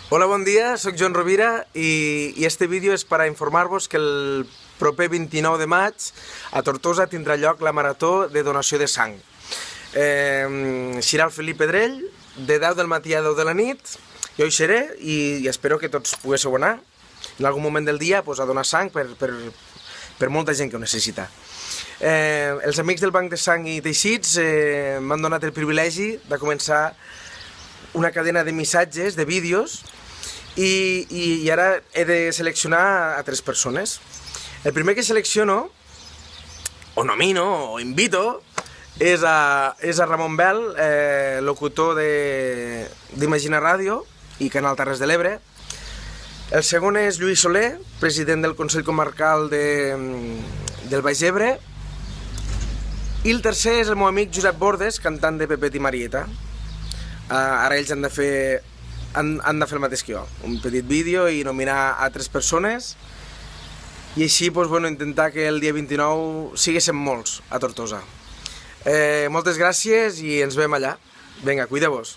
Hola, bon dia, soc Joan Rovira i este vídeo és per a informar-vos que el proper 29 de maig a Tortosa tindrà lloc la marató de donació de sang. Serà el Felip Pedrell, de 10 del matí a 10 de la nit, jo hi seré i espero que tots poguéssiu anar en algun moment del dia a donar sang per molta gent que ho necessita. Els amics del Banc de Sang i Teixits m'han donat el privilegi de començar una cadena de missatges, de vídeos, i ara he de seleccionar a 3 persones. El primer que selecciono, o nomino, o invito, és a Ramon Bel, locutor d'Imagina Ràdio i Canal Terres de l'Ebre. El segon és Lluís Soler, president del Consell Comarcal del Baix Ebre. I el tercer és el meu amic Josep Bordes, cantant de Pepet i Marieta. Ara ells han de fer el mateix que jo, un petit vídeo i nominar a 3 persones i així intentar que el dia 29 siguéssim molts a Tortosa. Moltes gràcies i ens veiem allà. Vinga, cuideu-vos.